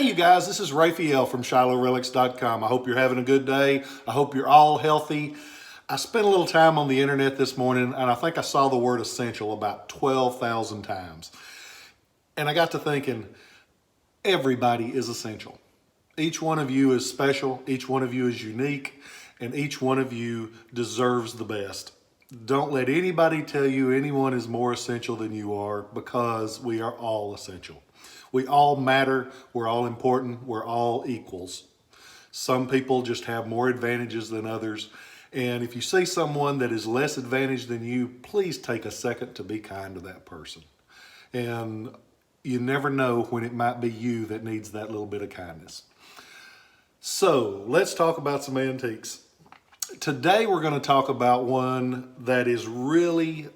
Hey you guys, this is Rafael from ShilohRelics.com. I hope you're having a good day. I hope you're all healthy. I spent a little time on the internet this morning and I think I saw the word essential about 12,000 times. And I got to thinking, everybody is essential. Each one of you is special, each one of you is unique, and each one of you deserves the best. Don't let anybody tell you anyone is more essential than you are, because we are all essential. We all matter, we're all important, we're all equals. Some people just have more advantages than others. And if you see someone that is less advantaged than you, please take a second to be kind to that person. And you never know when it might be you that needs that little bit of kindness. So let's talk about some antiques. Today we're going to talk about one that is really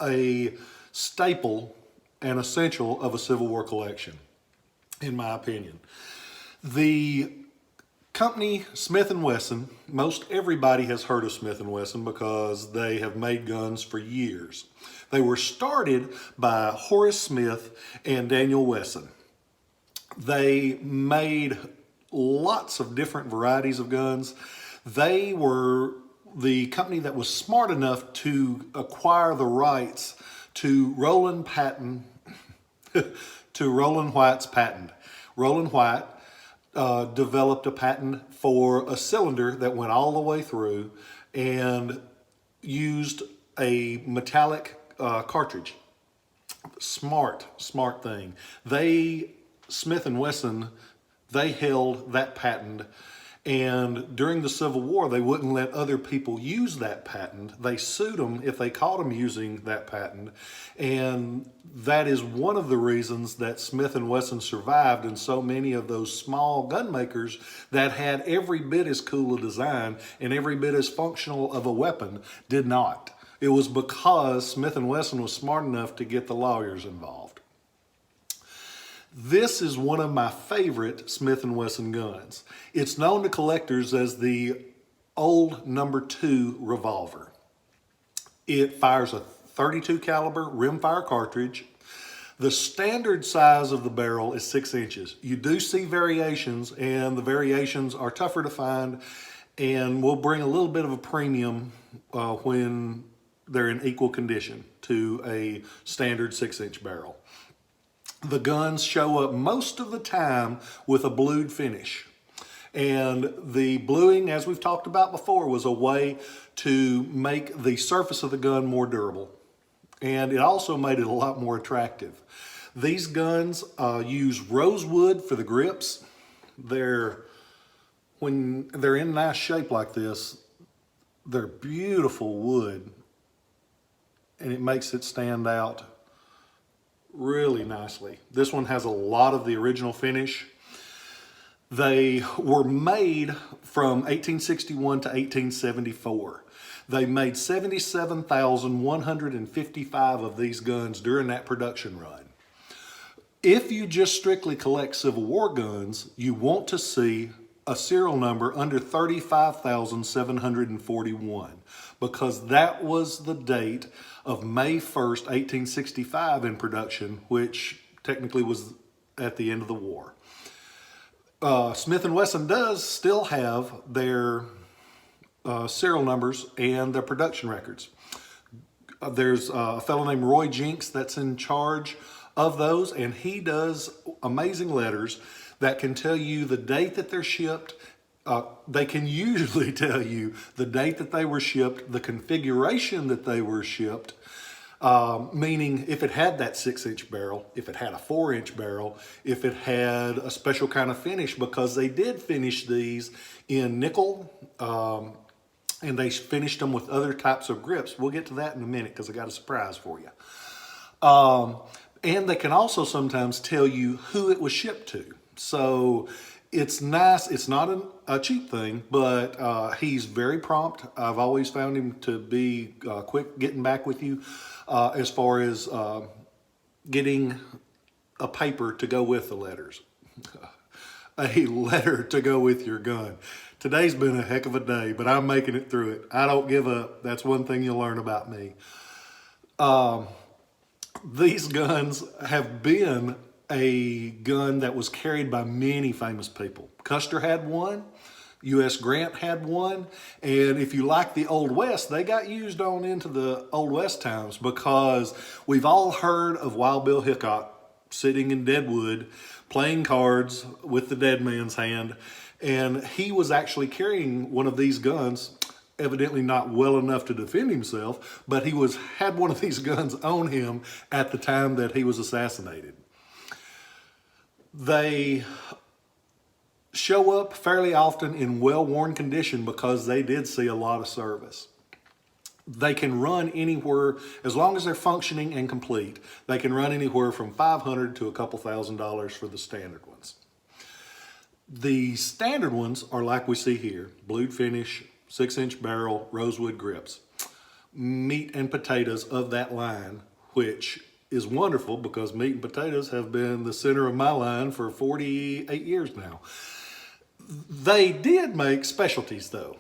a staple and essential of a Civil War collection, in my opinion. The company Smith & Wesson, most everybody has heard of Smith & Wesson because they have made guns for years. They were started by Horace Smith and Daniel Wesson. They made lots of different varieties of guns. They were the company that was smart enough to acquire the rights to Roland White's patent. Roland White developed a patent for a cylinder that went all the way through and used a metallic cartridge. Smart thing. Smith & Wesson, they held that patent, and during the Civil War, they wouldn't let other people use that patent. They sued them if they caught them using that patent, and that is one of the reasons that Smith & Wesson survived, and so many of those small gun makers that had every bit as cool a design and every bit as functional of a weapon did not. It was because Smith & Wesson was smart enough to get the lawyers involved. This is one of my favorite Smith & Wesson guns. It's known to collectors as the old number 2 revolver. It fires a 32 caliber rimfire cartridge. The standard size of the barrel is 6 inches. You do see variations, and the variations are tougher to find and will bring a little bit of a premium when they're in equal condition to a standard 6-inch barrel. The guns show up most of the time with a blued finish. And the bluing, as we've talked about before, was a way to make the surface of the gun more durable. And it also made it a lot more attractive. These guns use rosewood for the grips. When they're in nice shape like this, they're beautiful wood. And it makes it stand out really nicely. This one has a lot of the original finish. They were made from 1861 to 1874. They made 77,155 of these guns during that production run. If you just strictly collect Civil War guns, you want to see a serial number under 35,741, because that was the date of May 1st, 1865 in production, which technically was at the end of the war. Smith & Wesson does still have their serial numbers and their production records. There's a fellow named Roy Jinks that's in charge of those, and he does amazing letters that can tell you the date that they're shipped. They can usually tell you the date that they were shipped, the configuration that they were shipped, meaning if it had that 6-inch barrel, if it had a 4-inch barrel, if it had a special kind of finish, because they did finish these in nickel, and they finished them with other types of grips. We'll get to that in a minute because I got a surprise for you. And they can also sometimes tell you who it was shipped to. So it's nice. It's not a cheap thing, but he's very prompt. I've always found him to be quick getting back with you as far as getting a paper to go with the letters. A letter to go with your gun. Today's been a heck of a day, but I'm making it through it. I don't give up. That's one thing you'll learn about me. These guns have been a gun that was carried by many famous people. Custer had one. U.S. Grant had one, and if you like the Old West, they got used on into the Old West times, because we've all heard of Wild Bill Hickok sitting in Deadwood playing cards with the dead man's hand, and he was actually carrying one of these guns, evidently not well enough to defend himself, but he had one of these guns on him at the time that he was assassinated. They show up fairly often in well-worn condition because they did see a lot of service. They can run anywhere, as long as they're functioning and complete, they can run anywhere from $500 to a couple $1,000s for the standard ones. The standard ones are like we see here: blued finish, 6-inch barrel, rosewood grips. Meat and potatoes of that line, which is wonderful because meat and potatoes have been the center of my line for 48 years now. They did make specialties though.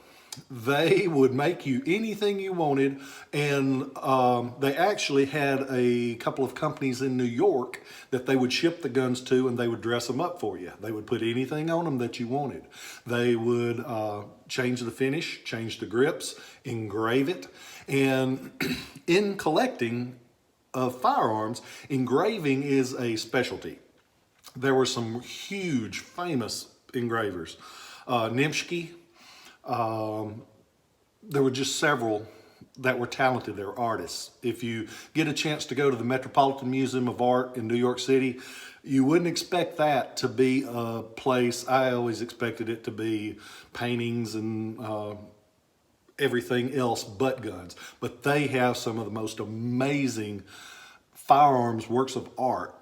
They would make you anything you wanted, and they actually had a couple of companies in New York that they would ship the guns to, and they would dress them up for you. They would put anything on them that you wanted. They would change the finish, change the grips, engrave it, and in collecting of firearms, engraving is a specialty. There were some huge, famous engravers. Nimsky, there were just several that were talented. They were artists. If you get a chance to go to the Metropolitan Museum of Art in New York City, you wouldn't expect that to be a place. I always expected it to be paintings and everything else but guns. But they have some of the most amazing firearms works of art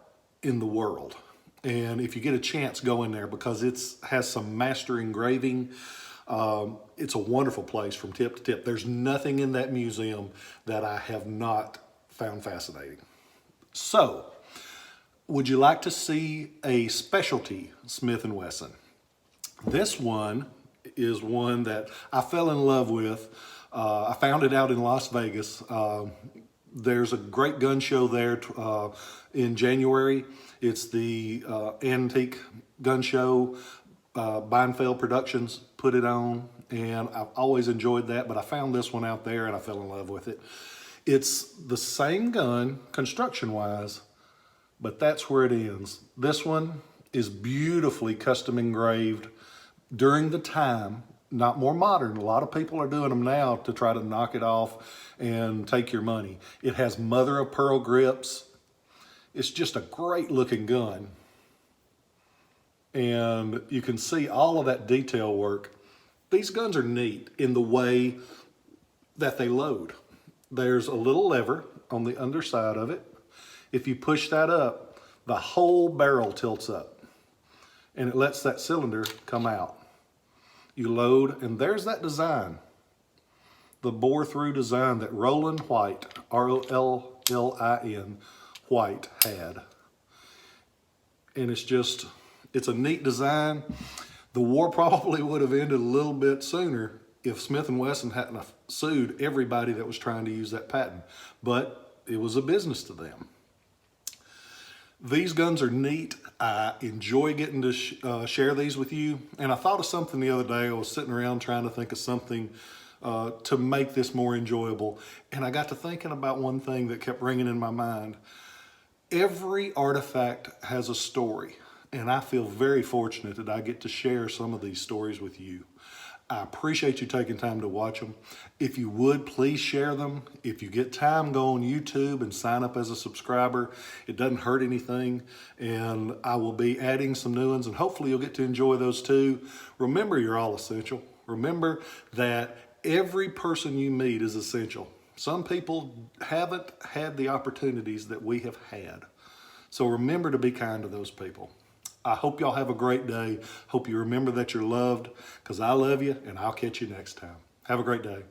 in the world. And if you get a chance, go in there because it has some master engraving. It's a wonderful place from tip to tip. There's nothing in that museum that I have not found fascinating. So, would you like to see a specialty Smith & Wesson? This one is one that I fell in love with. I found it out in Las Vegas. There's a great gun show there in January. It's the Antique Gun Show. Beinfeld Productions put it on, and I've always enjoyed that, but I found this one out there and I fell in love with it. It's the same gun construction-wise, but that's where it ends. This one is beautifully custom engraved during the time, not more modern. A lot of people are doing them now to try to knock it off and take your money. It has mother of pearl grips. It's just a great looking gun. And you can see all of that detail work. These guns are neat in the way that they load. There's a little lever on the underside of it. If you push that up, the whole barrel tilts up and it lets that cylinder come out. You load, and there's that design. The bore-through design that Rollin White, R-O-L-L-I-N, White had. And it's a neat design. The war probably would have ended a little bit sooner if Smith & Wesson hadn't sued everybody that was trying to use that patent. But it was a business to them. These guns are neat. I enjoy getting to share these with you. And I thought of something the other day. I was sitting around trying to think of something to make this more enjoyable. And I got to thinking about one thing that kept ringing in my mind. Every artifact has a story. And I feel very fortunate that I get to share some of these stories with you. I appreciate you taking time to watch them. If you would, please share them. If you get time, go on YouTube and sign up as a subscriber. It doesn't hurt anything. And I will be adding some new ones, and hopefully you'll get to enjoy those too. Remember, you're all essential. Remember that every person you meet is essential. Some people haven't had the opportunities that we have had. So remember to be kind to those people. I hope y'all have a great day. Hope you remember that you're loved, because I love you, and I'll catch you next time. Have a great day.